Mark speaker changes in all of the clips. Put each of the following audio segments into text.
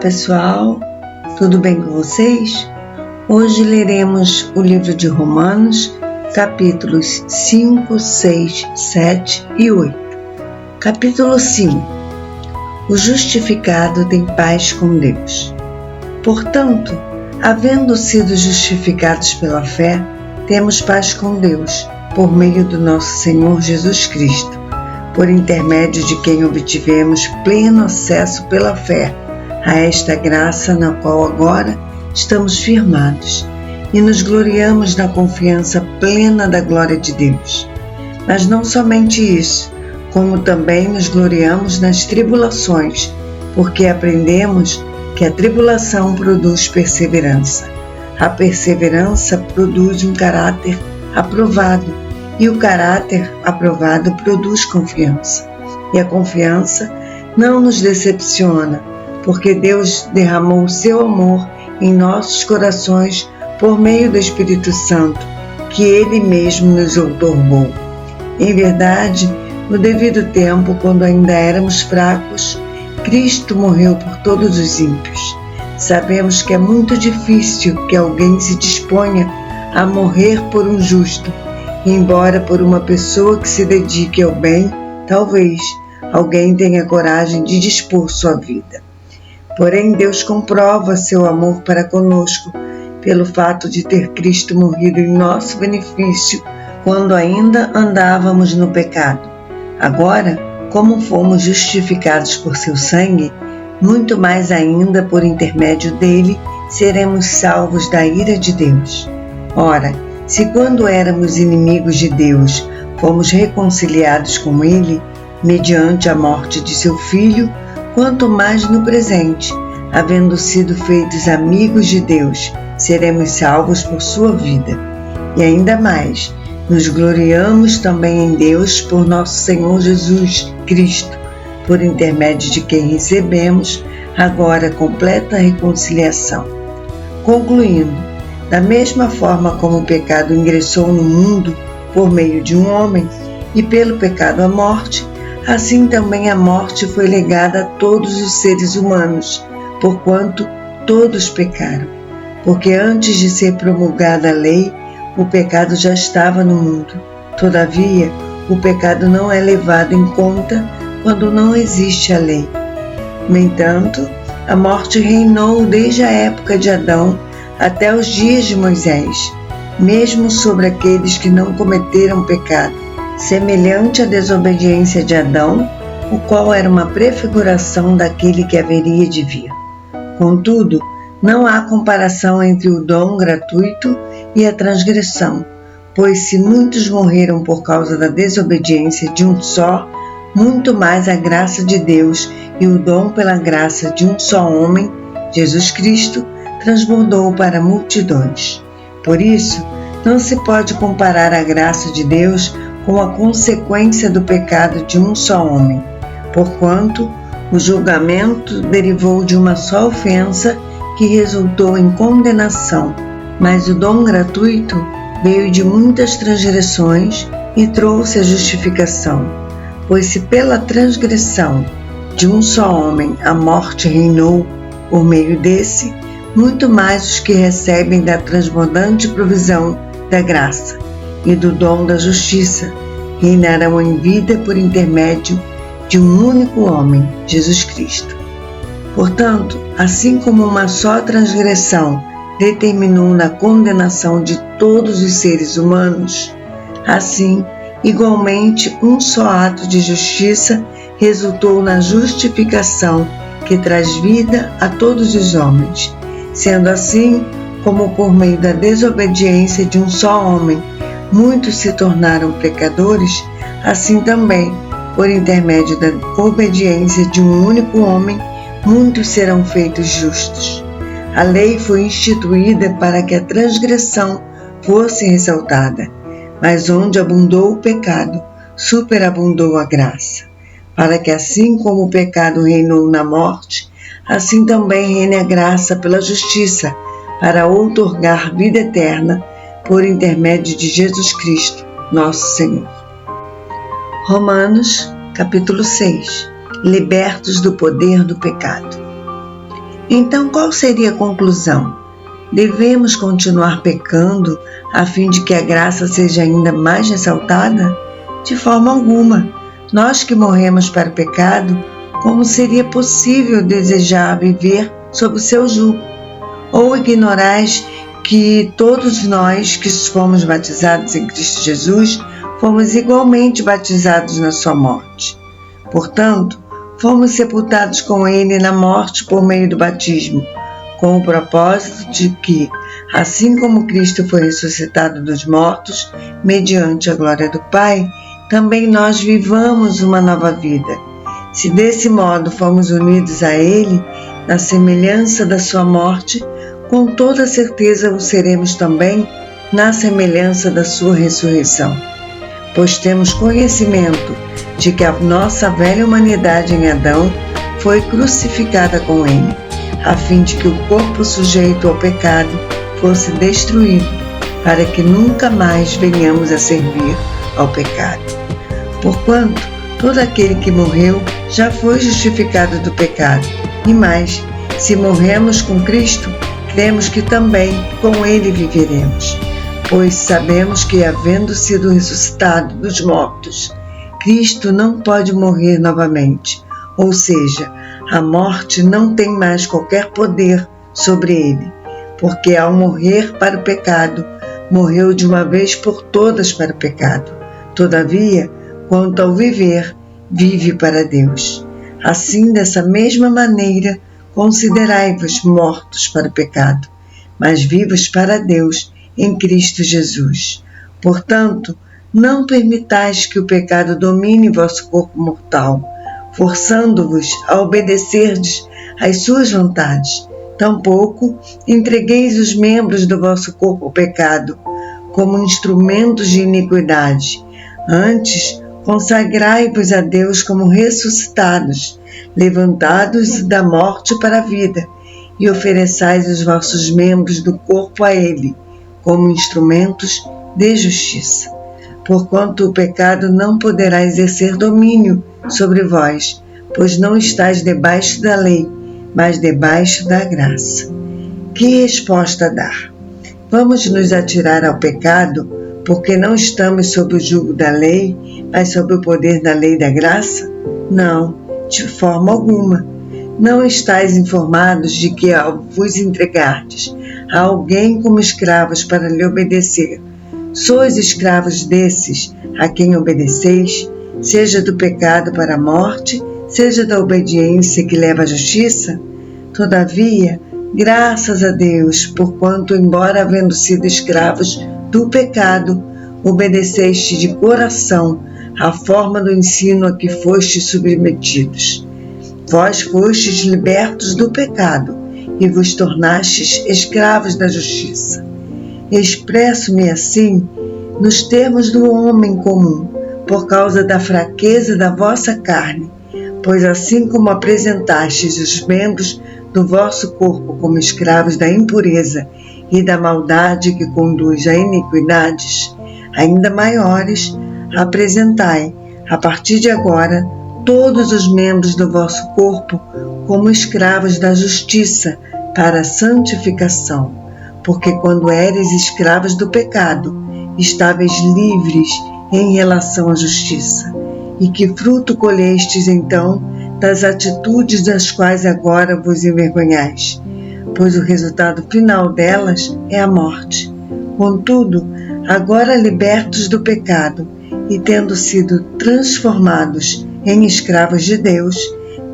Speaker 1: pessoal, tudo bem com vocês? Hoje leremos o livro de Romanos, capítulos 5, 6, 7 e 8. Capítulo 5. O justificado tem paz com Deus. Portanto, havendo sido justificados pela fé, temos paz com Deus, por meio do nosso Senhor Jesus Cristo, por intermédio de quem obtivemos pleno acesso pela fé a esta graça na qual agora estamos firmados e nos gloriamos na confiança plena da glória de Deus. Mas não somente isso, como também nos gloriamos nas tribulações, porque aprendemos que a tribulação produz perseverança. A perseverança produz um caráter aprovado, e o caráter aprovado produz confiança. E a confiança não nos decepciona, porque Deus derramou o seu amor em nossos corações por meio do Espírito Santo, que Ele mesmo nos outorgou. Em verdade, no devido tempo, quando ainda éramos fracos, Cristo morreu por todos os ímpios. Sabemos que é muito difícil que alguém se disponha a morrer por um justo, embora por uma pessoa que se dedique ao bem, talvez alguém tenha coragem de dispor sua vida. Porém, Deus comprova seu amor para conosco pelo fato de ter Cristo morrido em nosso benefício quando ainda andávamos no pecado. Agora, como fomos justificados por seu sangue, muito mais ainda por intermédio dele seremos salvos da ira de Deus. Ora, se quando éramos inimigos de Deus, fomos reconciliados com ele, mediante a morte de seu Filho, quanto mais no presente, havendo sido feitos amigos de Deus, seremos salvos por sua vida. E ainda mais, nos gloriamos também em Deus por nosso Senhor Jesus Cristo, por intermédio de quem recebemos agora completa reconciliação. Concluindo, da mesma forma como o pecado ingressou no mundo por meio de um homem, e pelo pecado a morte, assim também a morte foi legada a todos os seres humanos, porquanto todos pecaram. Porque antes de ser promulgada a lei, o pecado já estava no mundo. Todavia, o pecado não é levado em conta quando não existe a lei. No entanto, a morte reinou desde a época de Adão até os dias de Moisés, mesmo sobre aqueles que não cometeram pecado, semelhante à desobediência de Adão, o qual era uma prefiguração daquele que haveria de vir. Contudo, não há comparação entre o dom gratuito e a transgressão, pois se muitos morreram por causa da desobediência de um só, muito mais a graça de Deus e o dom pela graça de um só homem, Jesus Cristo, transbordou para multidões. Por isso, não se pode comparar a graça de Deus com a consequência do pecado de um só homem, porquanto o julgamento derivou de uma só ofensa que resultou em condenação, mas o dom gratuito veio de muitas transgressões e trouxe a justificação. Pois se pela transgressão de um só homem a morte reinou por meio desse, muito mais os que recebem da transbordante provisão da graça e do dom da justiça reinarão em vida por intermédio de um único homem, Jesus Cristo. Portanto, assim como uma só transgressão determinou na condenação de todos os seres humanos, assim, igualmente, um só ato de justiça resultou na justificação que traz vida a todos os homens. Sendo assim, como por meio da desobediência de um só homem, muitos se tornaram pecadores, assim também, por intermédio da obediência de um único homem, muitos serão feitos justos. A lei foi instituída para que a transgressão fosse ressaltada, mas onde abundou o pecado, superabundou a graça, para que assim como o pecado reinou na morte, assim também reine a graça pela justiça, para outorgar vida eterna por intermédio de Jesus Cristo, nosso Senhor. Romanos, capítulo 6. Libertos do poder do pecado. Então, qual seria a conclusão? Devemos continuar pecando a fim de que a graça seja ainda mais ressaltada? De forma alguma. Nós que morremos para o pecado, como seria possível desejar viver sob o seu jugo? Ou ignorais que todos nós que fomos batizados em Cristo Jesus, fomos igualmente batizados na sua morte? Portanto, fomos sepultados com ele na morte por meio do batismo, com o propósito de que, assim como Cristo foi ressuscitado dos mortos, mediante a glória do Pai, também nós vivamos uma nova vida. Se desse modo fomos unidos a Ele, na semelhança da sua morte, com toda certeza o seremos também na semelhança da sua ressurreição. Pois temos conhecimento de que a nossa velha humanidade em Adão foi crucificada com ele, a fim de que o corpo sujeito ao pecado fosse destruído, para que nunca mais venhamos a servir ao pecado. Porquanto todo aquele que morreu já foi justificado do pecado. E mais, se morremos com Cristo, cremos que também com ele viveremos. Pois sabemos que, havendo sido ressuscitado dos mortos, Cristo não pode morrer novamente, ou seja, a morte não tem mais qualquer poder sobre ele, porque ao morrer para o pecado, morreu de uma vez por todas para o pecado. Todavia, quanto ao viver, vive para Deus. Assim, dessa mesma maneira, considerai-vos mortos para o pecado, mas vivos para Deus em Cristo Jesus. Portanto, não permitais que o pecado domine vosso corpo mortal, forçando-vos a obedecerdes às suas vontades. Tampouco entregueis os membros do vosso corpo ao pecado, como instrumentos de iniquidade. Antes, consagrai-vos a Deus como ressuscitados, levantados da morte para a vida, e ofereçais os vossos membros do corpo a Ele, como instrumentos de justiça. Porquanto o pecado não poderá exercer domínio sobre vós, pois não estáis debaixo da lei, mas debaixo da graça. Que resposta dar? Vamos nos atirar ao pecado, porque não estamos sob o jugo da lei, mas sob o poder da lei da graça? Não, de forma alguma. Não estáis informados de que, ao vos entregardes a alguém como escravos para lhe obedecer, sois escravos desses a quem obedeceis, seja do pecado para a morte, seja da obediência que leva à justiça? Todavia, graças a Deus, porquanto, embora havendo sido escravos do pecado, obedeceste de coração à forma do ensino a que fostes submetidos. Vós fostes libertos do pecado e vos tornastes escravos da justiça. Expresso-me assim nos termos do homem comum, por causa da fraqueza da vossa carne, pois assim como apresentastes os membros do vosso corpo como escravos da impureza e da maldade que conduz a iniquidades ainda maiores, apresentai, a partir de agora, todos os membros do vosso corpo como escravos da justiça para a santificação, porque quando éreis escravos do pecado, estáveis livres em relação à justiça. E que fruto colhestes então das atitudes das quais agora vos envergonhais? Pois o resultado final delas é a morte. Contudo, agora libertos do pecado e tendo sido transformados em escravos de Deus,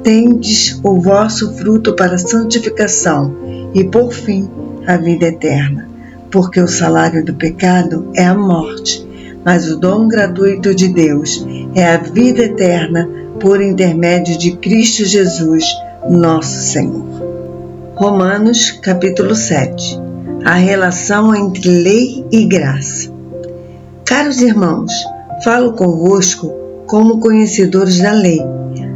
Speaker 1: tendes o vosso fruto para a santificação e, por fim, a vida eterna. Porque o salário do pecado é a morte, mas o dom gratuito de Deus é a vida eterna por intermédio de Cristo Jesus, nosso Senhor. Romanos, capítulo 7. A relação entre lei e graça. Caros irmãos, falo convosco como conhecedores da lei.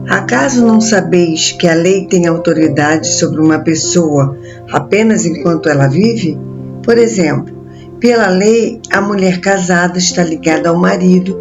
Speaker 1: Acaso não sabeis que a lei tem autoridade sobre uma pessoa apenas enquanto ela vive? Por exemplo, pela lei, a mulher casada está ligada ao marido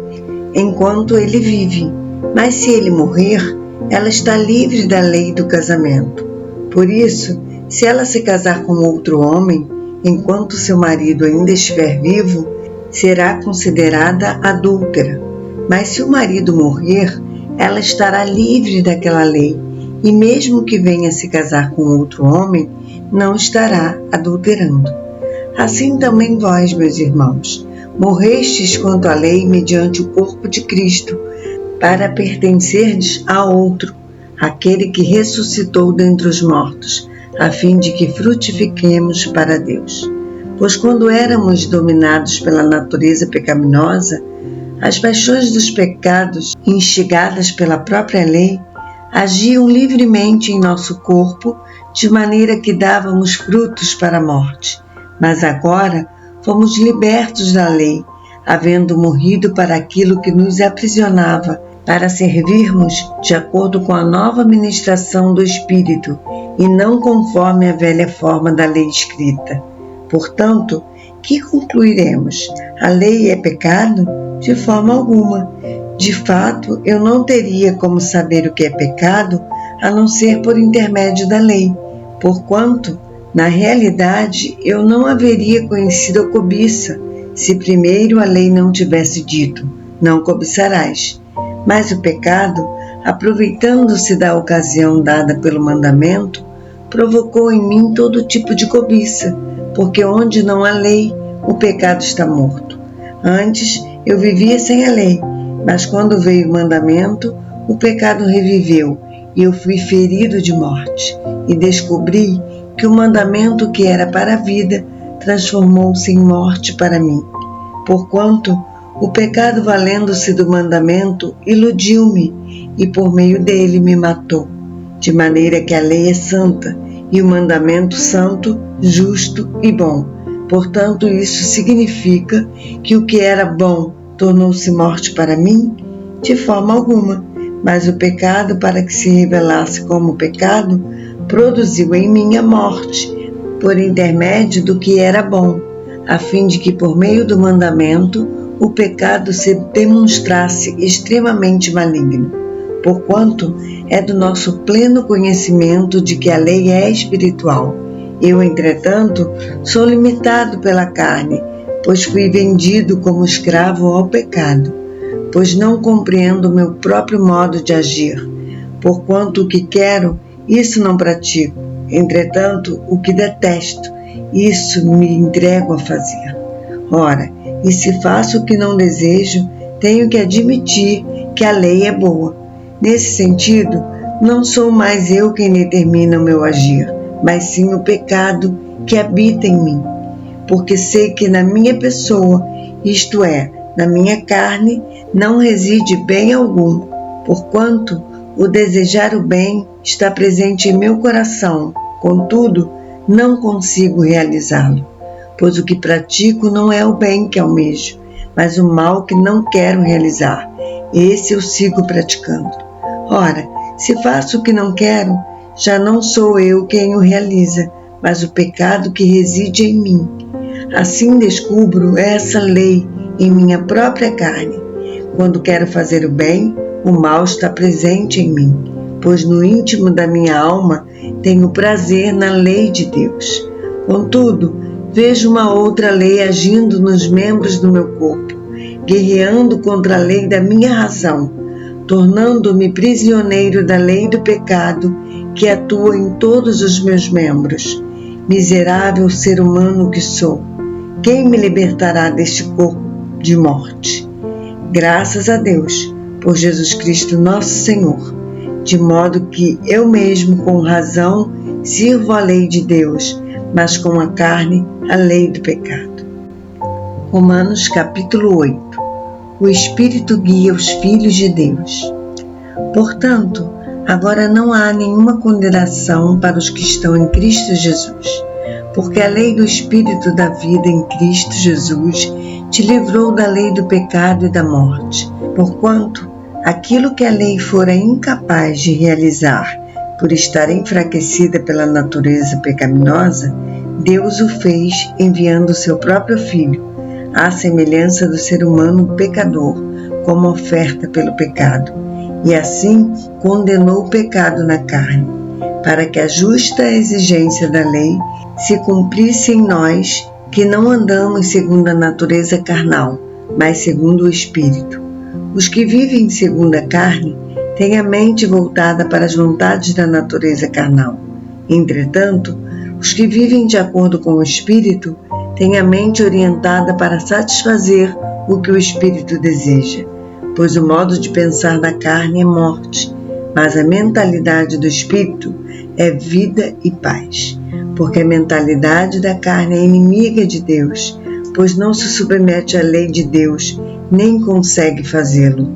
Speaker 1: enquanto ele vive, mas se ele morrer, ela está livre da lei do casamento. Por isso, Se ela se casar com outro homem, enquanto seu marido ainda estiver vivo, será considerada adúltera. Mas se o marido morrer, ela estará livre daquela lei, e mesmo que venha se casar com outro homem, não estará adulterando. Assim também vós, meus irmãos, morrestes quanto à lei mediante o corpo de Cristo, para pertencerdes a outro, aquele que ressuscitou dentre os mortos, a fim de que frutifiquemos para Deus. Pois quando éramos dominados pela natureza pecaminosa, as paixões dos pecados, instigadas pela própria lei, agiam livremente em nosso corpo, de maneira que dávamos frutos para a morte. Mas agora fomos libertos da lei, havendo morrido para aquilo que nos aprisionava, para servirmos de acordo com a nova ministração do Espírito, e não conforme a velha forma da lei escrita. Portanto, que concluiremos? A lei é pecado? De forma alguma. De fato, eu não teria como saber o que é pecado, a não ser por intermédio da lei, porquanto, na realidade, eu não haveria conhecido a cobiça, se primeiro a lei não tivesse dito, não cobiçarás. Mas o pecado, aproveitando-se da ocasião dada pelo mandamento, provocou em mim todo tipo de cobiça, porque onde não há lei, o pecado está morto. Antes, eu vivia sem a lei, mas quando veio o mandamento, o pecado reviveu, e eu fui ferido de morte, e descobri que o mandamento que era para a vida transformou-se em morte para mim. Porquanto, o pecado, valendo-se do mandamento, iludiu-me, e por meio dele me matou, de maneira que a lei é santa, e o mandamento santo, justo e bom. Portanto, isso significa que o que era bom tornou-se morte para mim? De forma alguma, mas o pecado, para que se revelasse como pecado, produziu em mim a morte, por intermédio do que era bom, a fim de que por meio do mandamento o pecado se demonstrasse extremamente maligno, porquanto é do nosso pleno conhecimento de que a lei é espiritual. Eu, entretanto, sou limitado pela carne, pois fui vendido como escravo ao pecado, pois não compreendo o meu próprio modo de agir. Porquanto o que quero, isso não pratico. Entretanto, o que detesto, isso me entrego a fazer. Ora, e se faço o que não desejo, tenho que admitir que a lei é boa. Nesse sentido, não sou mais eu quem determina o meu agir, mas sim o pecado que habita em mim. Porque sei que na minha pessoa, isto é, na minha carne, não reside bem algum, porquanto o desejar o bem está presente em meu coração, contudo, não consigo realizá-lo. Pois o que pratico não é o bem que almejo, mas o mal que não quero realizar. Esse eu sigo praticando. Ora, se faço o que não quero, já não sou eu quem o realiza, mas o pecado que reside em mim. Assim descubro essa lei em minha própria carne. Quando quero fazer o bem, o mal está presente em mim, pois no íntimo da minha alma tenho prazer na lei de Deus. Contudo, vejo uma outra lei agindo nos membros do meu corpo, guerreando contra a lei da minha razão, tornando-me prisioneiro da lei do pecado que atua em todos os meus membros. Miserável ser humano que sou, quem me libertará deste corpo de morte? Graças a Deus, por Jesus Cristo nosso Senhor, de modo que eu mesmo com razão sirvo a lei de Deus, mas com a carne a lei do pecado. Romanos capítulo 8. O Espírito guia os filhos de Deus. Portanto, agora não há nenhuma condenação para os que estão em Cristo Jesus, porque a lei do Espírito da vida em Cristo Jesus te livrou da lei do pecado e da morte, porquanto aquilo que a lei fora incapaz de realizar por estar enfraquecida pela natureza pecaminosa, Deus o fez enviando o seu próprio Filho, à semelhança do ser humano pecador, como oferta pelo pecado, e assim condenou o pecado na carne, para que a justa exigência da lei se cumprisse em nós, que não andamos segundo a natureza carnal, mas segundo o Espírito. Os que vivem segundo a carne têm a mente voltada para as vontades da natureza carnal. Entretanto, os que vivem de acordo com o Espírito têm a mente orientada para satisfazer o que o Espírito deseja, pois o modo de pensar da carne é morte, mas a mentalidade do Espírito é vida e paz, porque a mentalidade da carne é inimiga de Deus, pois não se submete à lei de Deus, nem consegue fazê-lo.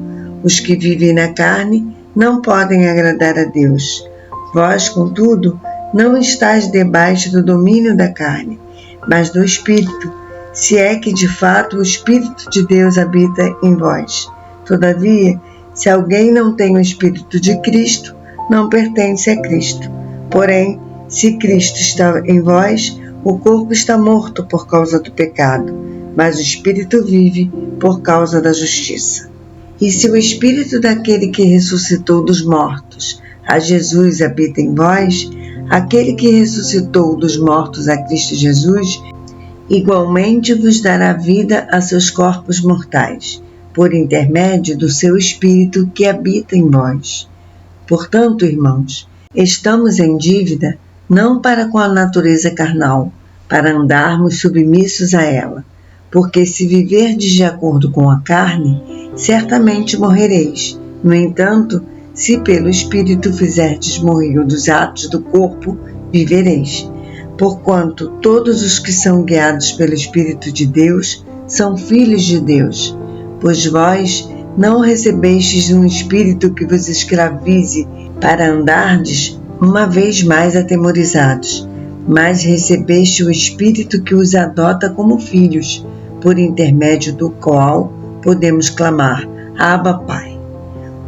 Speaker 1: Os que vivem na carne não podem agradar a Deus. Vós, contudo, não estáis debaixo do domínio da carne, mas do Espírito, se é que de fato o Espírito de Deus habita em vós. Todavia, se alguém não tem o Espírito de Cristo, não pertence a Cristo. Porém, se Cristo está em vós, o corpo está morto por causa do pecado, mas o Espírito vive por causa da justiça. E se o Espírito daquele que ressuscitou dos mortos, a Jesus, habita em vós, aquele que ressuscitou dos mortos a Cristo Jesus, igualmente vos dará vida a seus corpos mortais, por intermédio do seu Espírito que habita em vós. Portanto, irmãos, estamos em dívida não para com a natureza carnal, para andarmos submissos a ela, porque se viverdes de acordo com a carne, certamente morrereis. No entanto, se pelo Espírito fizerdes morrer dos atos do corpo, vivereis. Porquanto todos os que são guiados pelo Espírito de Deus são filhos de Deus. Pois vós não recebestes um espírito que vos escravize para andardes uma vez mais atemorizados, mas recebeste o Espírito que os adota como filhos, por intermédio do qual podemos clamar, Abba, Pai.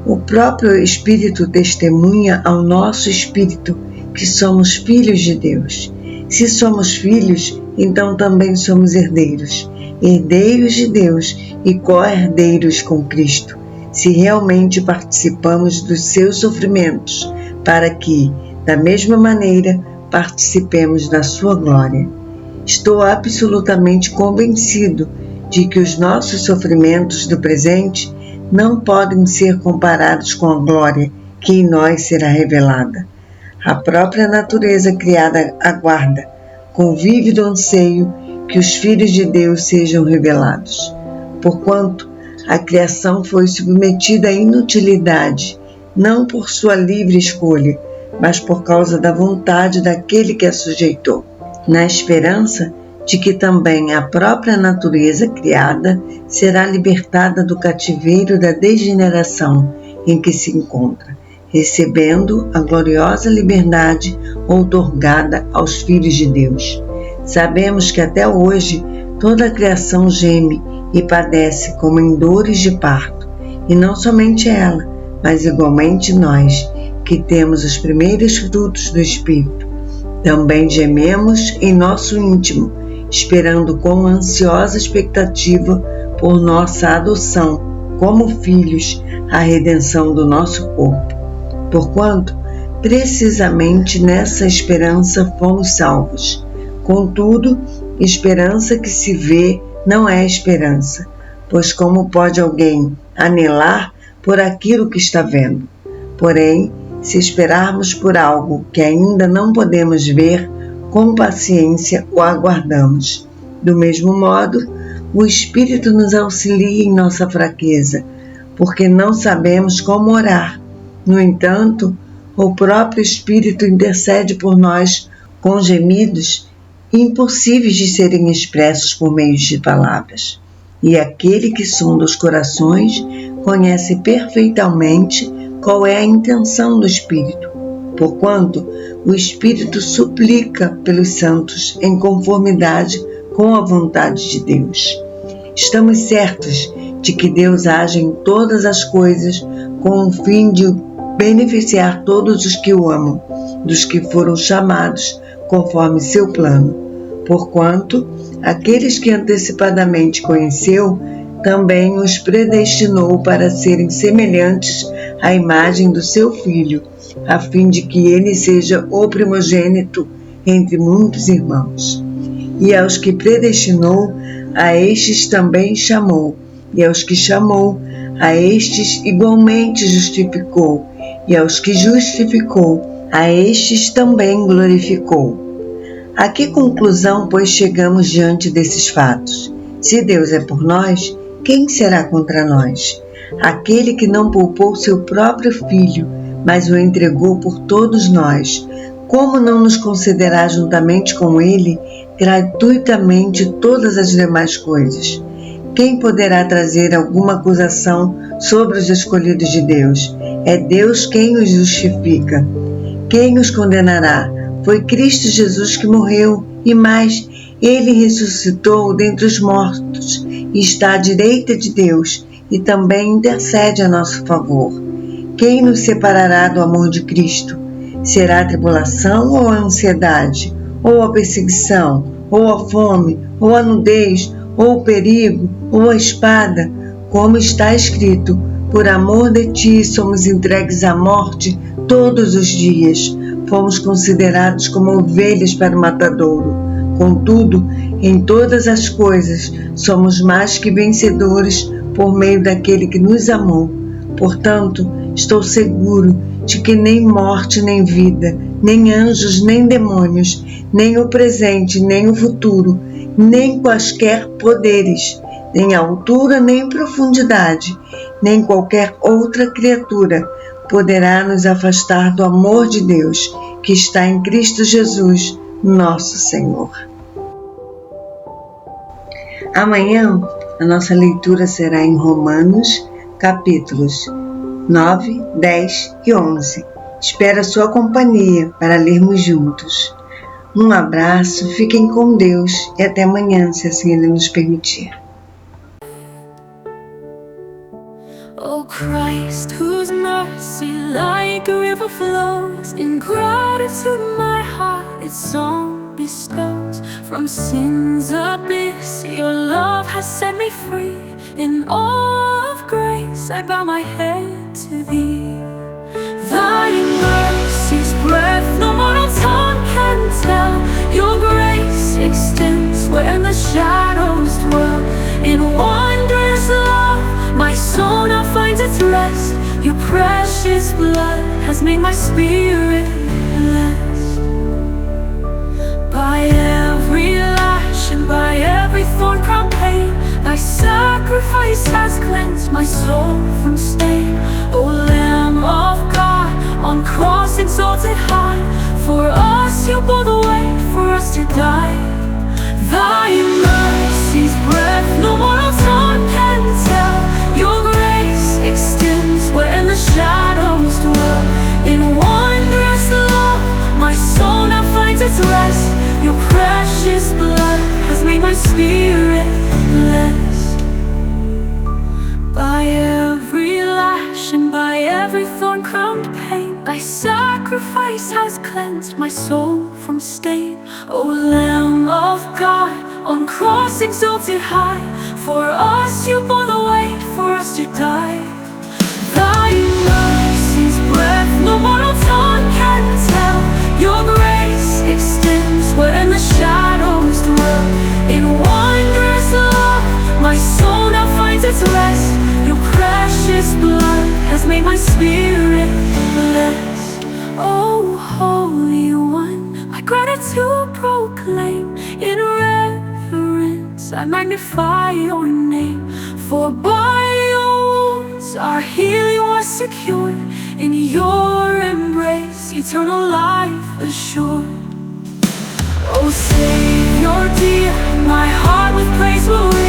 Speaker 1: O próprio Espírito testemunha ao nosso espírito que somos filhos de Deus. Se somos filhos, então também somos herdeiros, herdeiros de Deus e co-herdeiros com Cristo, se realmente participamos dos seus sofrimentos, para que, da mesma maneira, participemos da sua glória. Estou absolutamente convencido de que os nossos sofrimentos do presente não podem ser comparados com a glória que em nós será revelada. A própria natureza criada aguarda, com vívido anseio, que os filhos de Deus sejam revelados. Porquanto a criação foi submetida à inutilidade, não por sua livre escolha, mas por causa da vontade daquele que a sujeitou, na esperança de que também a própria natureza criada será libertada do cativeiro da degeneração em que se encontra, recebendo a gloriosa liberdade outorgada aos filhos de Deus. Sabemos que até hoje toda a criação geme e padece como em dores de parto, e não somente ela, mas igualmente nós, que temos os primeiros frutos do Espírito. Também gememos em nosso íntimo, esperando com ansiosa expectativa por nossa adoção como filhos, a redenção do nosso corpo. Porquanto, precisamente nessa esperança fomos salvos. Contudo, esperança que se vê não é esperança, pois como pode alguém anelar por aquilo que está vendo? Porém, se esperarmos por algo que ainda não podemos ver, com paciência o aguardamos. Do mesmo modo, o Espírito nos auxilia em nossa fraqueza, porque não sabemos como orar. No entanto, o próprio Espírito intercede por nós com gemidos impossíveis de serem expressos por meio de palavras. E aquele que sonda os corações conhece perfeitamente qual é a intenção do Espírito, porquanto o Espírito suplica pelos santos em conformidade com a vontade de Deus. Estamos certos de que Deus age em todas as coisas com o fim de beneficiar todos os que o amam, dos que foram chamados conforme seu plano. Porquanto, aqueles que antecipadamente conheceu, também os predestinou para serem semelhantes à imagem do seu Filho, a fim de que ele seja o primogênito entre muitos irmãos. E aos que predestinou, a estes também chamou, e aos que chamou, a estes igualmente justificou, e aos que justificou, a estes também glorificou. A que conclusão, pois, chegamos diante desses fatos? Se Deus é por nós, quem será contra nós? Aquele que não poupou seu próprio Filho, mas o entregou por todos nós, como não nos concederá juntamente com ele gratuitamente todas as demais coisas? Quem poderá trazer alguma acusação sobre os escolhidos de Deus? É Deus quem os justifica. Quem os condenará? Foi Cristo Jesus que morreu, e mais, ele ressuscitou dentre os mortos e está à direita de Deus e também intercede a nosso favor. Quem nos separará do amor de Cristo? Será a tribulação ou a ansiedade, ou a perseguição, ou a fome, ou a nudez, ou o perigo, ou a espada? Como está escrito, por amor de ti somos entregues à morte todos os dias. Fomos considerados como ovelhas para o matadouro. Contudo, em todas as coisas somos mais que vencedores por meio daquele que nos amou. Portanto, estou seguro de que nem morte nem vida, nem anjos nem demônios, nem o presente nem o futuro, nem quaisquer poderes, nem altura nem profundidade, nem qualquer outra criatura poderá nos afastar do amor de Deus que está em Cristo Jesus, nosso Senhor. Amanhã a nossa leitura será em Romanos, capítulos 9, 10 e 11. Espero a sua companhia para lermos juntos. Um abraço, fiquem com Deus e até amanhã, se assim Ele nos permitir.
Speaker 2: Oh Christ, whose mercy like a river flows, in gratitude my heart its song bestows. From sin's abyss your love has set me free. In awe of grace I bow my head to thee. Thy mercy's breath no mortal tongue can tell. Your grace extends where the shadows dwell. In wondrous love my soul now finds its rest. Your precious blood has made my spirit blessed. By every lash and by every thorn crown pain, thy sacrifice has cleansed my soul from stain. O Lamb of God, on cross exalted high, for us you bore the way, for us to die. Thy mercy's breath no mortal tongue can tell. Your grace extends where the shadows dwell. In wondrous love my soul now finds its rest. Your precious blood has made my spirit blessed. By every lash and by every thorn-crowned pain, thy sacrifice has cleansed my soul from stain. O Lamb of God, on cross exalted high, for us you bore the weight, for us to die. Thy mercy's breath no mortal tongue can tell. Your grace extends where the shadows dwell. In wondrous love my soul now finds its rest. Your precious blood has made my spirit blessed. Oh Holy One, my gratitude proclaim. In reverence I magnify your name. For by your wounds our healing was secured. In your embrace eternal life assured. Oh Savior dear, my heart with praise will ring.